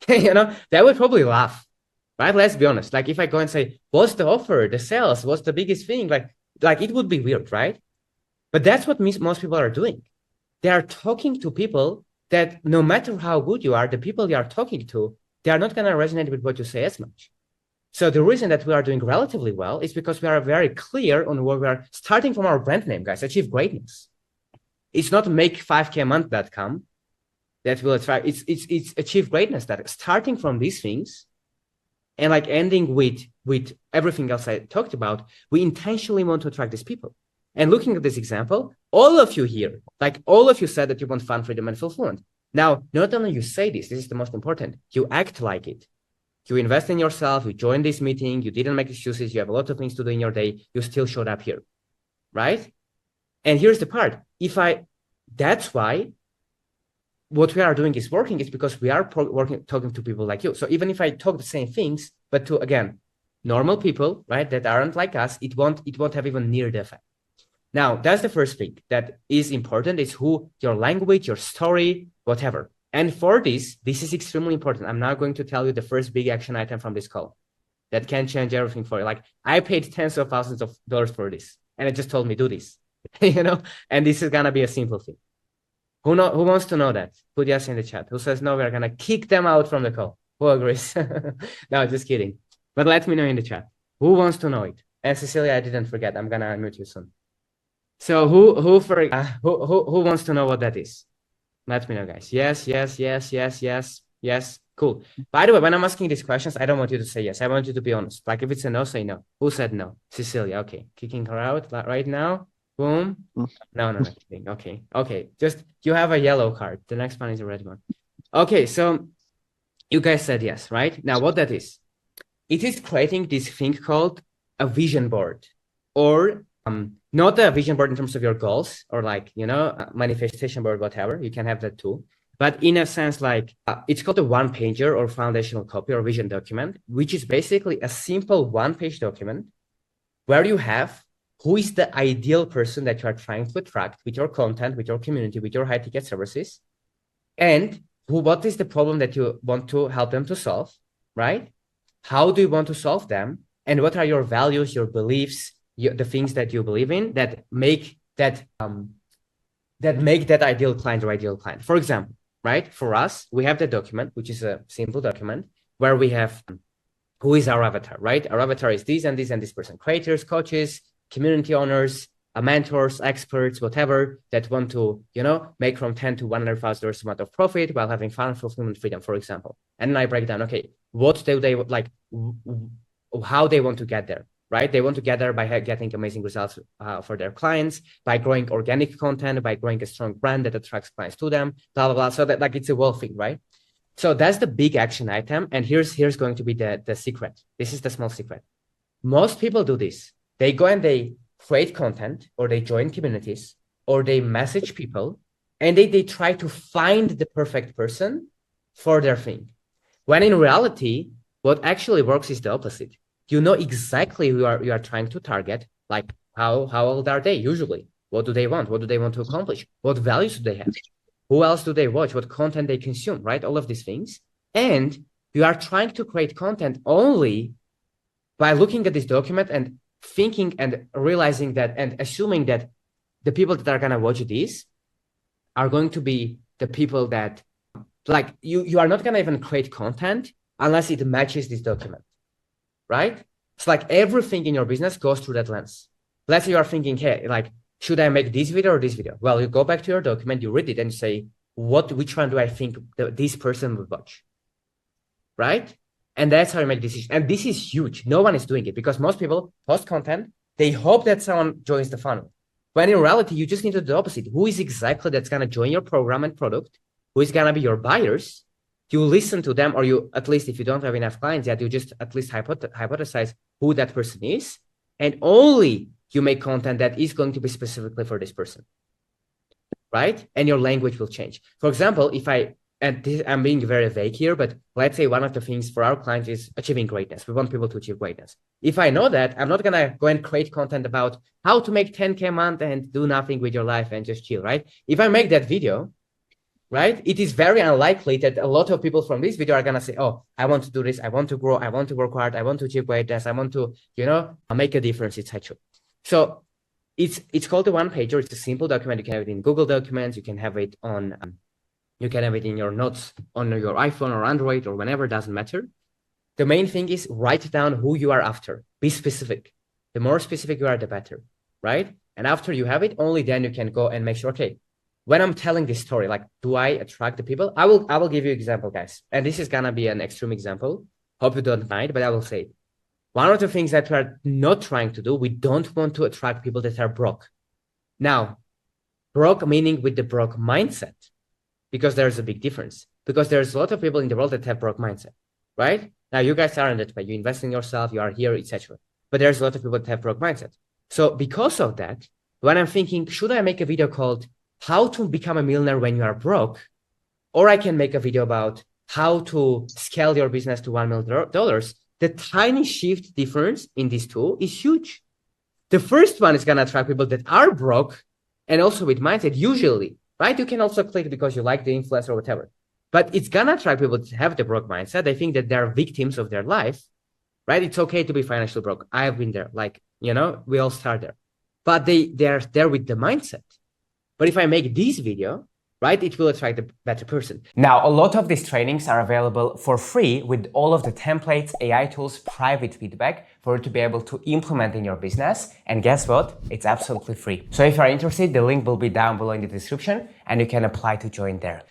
They would probably laugh, right? Let's be honest. Like if I go and say, what's the offer, the sales, what's the biggest thing? Like it would be weird, right? But that's what most people are doing. They are talking to people that no matter how good you are, the people you are talking to, they are not going to resonate with what you say as much. So the reason that we are doing relatively well is because we are very clear on where we are starting from our brand name, guys, achieve greatness. It's not make5kmonth.com that will attract, it's achieve greatness that starting from these things and like ending with everything else I talked about, we intentionally want to attract these people. And looking at this example, all of you here, like all of you said that you want fun, freedom, and fulfillment. Now, not only you say this is the most important, you act like it. You invest in yourself, you join this meeting, you didn't make excuses, you have a lot of things to do in your day, you still showed up here, right? And here's the part. That's why what we are doing is working is because we are talking to people like you. So even if I talk the same things, but to, again, normal people, right, that aren't like us, it won't have even near the effect. Now, that's the first thing that is important is your language, your story, whatever. And for this is extremely important. I'm now going to tell you the first big action item from this call that can change everything for you. Like I paid tens of thousands of dollars for this, and it just told me do this, and this is going to be a simple thing. Who wants to know that? Put yes in the chat. Who says no, we're going to kick them out from the call? Who agrees? No, just kidding. But let me know in the chat. Who wants to know it? And Cecilia, I didn't forget. I'm going to unmute you soon. So who wants to know what that is? Let me know, guys. Yes. Cool. By the way, when I'm asking these questions, I don't want you to say yes. I want you to be honest. Like if it's a no, say no. Who said no? Cecilia. Okay. Kicking her out right now. Boom. No. Okay. Just, you have a yellow card. The next one is a red one. Okay. So you guys said yes, right? Now what that is, it is creating this thing called a vision board, or not a vision board in terms of your goals or like, a manifestation board, whatever. You can have that too. But in a sense, like it's called a one pager or foundational copy or vision document, which is basically a simple one-page document where you have who is the ideal person that you are trying to attract with your content, with your community, with your high ticket services, and what is the problem that you want to help them to solve, right? How do you want to solve them? And what are your values, your beliefs, the things that you believe in that make that ideal client or ideal client. For example, right? For us, we have the document, which is a simple document where we have who is our avatar, right? Our avatar is this and this and this person, creators, coaches, community owners, mentors, experts, whatever, that want to, make from 10 to $100,000 a month of profit while having fun, fulfillment, freedom, for example. And then I break down, okay, what do they like, how they want to get there, right? They want to get there by getting amazing results for their clients, by growing organic content, by growing a strong brand that attracts clients to them, blah, blah, blah. So that like it's a whole thing, right? So that's the big action item. And here's going to be the secret. This is the small secret. Most people do this. They go and they create content, or they join communities, or they message people, and they try to find the perfect person for their thing. When in reality, what actually works is the opposite. You know exactly who you are trying to target, like how old are they usually? What do they want? What do they want to accomplish? What values do they have? Who else do they watch? What content they consume, right? All of these things. And you are trying to create content only by looking at this document and thinking and realizing that and assuming that the people that are going to watch this are going to be the people that, like, you are not going to even create content unless it matches this document, right? It's like everything in your business goes through that lens. Let's say you are thinking, hey, like, should I make this video or this video? Well, you go back to your document, you read it, and you say, which one do I think this person would watch, right? And that's how you make decisions. And this is huge. No one is doing it because most people post content. They hope that someone joins the funnel. When in reality, you just need to do the opposite. Who is exactly that's going to join your program and product? Who is going to be your buyers? You listen to them, or you, at least if you don't have enough clients yet, you just at least hypothesize who that person is. And only you make content that is going to be specifically for this person, right? And your language will change. For example, I'm being very vague here, but let's say one of the things for our clients is achieving greatness. We want people to achieve greatness. If I know that, I'm not going to go and create content about how to make 10K a month and do nothing with your life and just chill, right? If I make that video, right? It is very unlikely that a lot of people from this video are going to say, oh, I want to do this. I want to grow. I want to work hard. I want to achieve weight loss. I want to, make a difference, etc. So it's called the one pager. It's a simple document. You can have it in Google Documents. You can have it in your notes on your iPhone or Android or whenever, doesn't matter. The main thing is write down who you are after. Be specific. The more specific you are, the better, right? And after you have it, only then you can go and make sure, okay, when I'm telling this story, like, do I attract the people? I will give you an example, guys. And this is gonna be an extreme example. Hope you don't mind, but I will say one of the things that we're not trying to do, we don't want to attract people that are broke. Now, broke meaning with the broke mindset, because there's a big difference. Because there's a lot of people in the world that have broke mindset, right? Now, you guys aren't that way. You invest in yourself, you are here, etc. But there's a lot of people that have broke mindset. So because of that, when I'm thinking, should I make a video called how to become a millionaire when you are broke? Or I can make a video about how to scale your business to $1 million. The tiny shift difference in these two is huge. The first one is going to attract people that are broke and also with mindset, usually, right? You can also click because you like the influencer or whatever. But it's going to attract people that have the broke mindset. They think that they're victims of their life, right? It's okay to be financially broke. I have been there. Like, we all start there. But they're there with the mindset. But if I make this video, right, it will attract a better person. Now, a lot of these trainings are available for free with all of the templates, AI tools, private feedback for you to be able to implement in your business. And guess what? It's absolutely free. So if you're interested, the link will be down below in the description and you can apply to join there.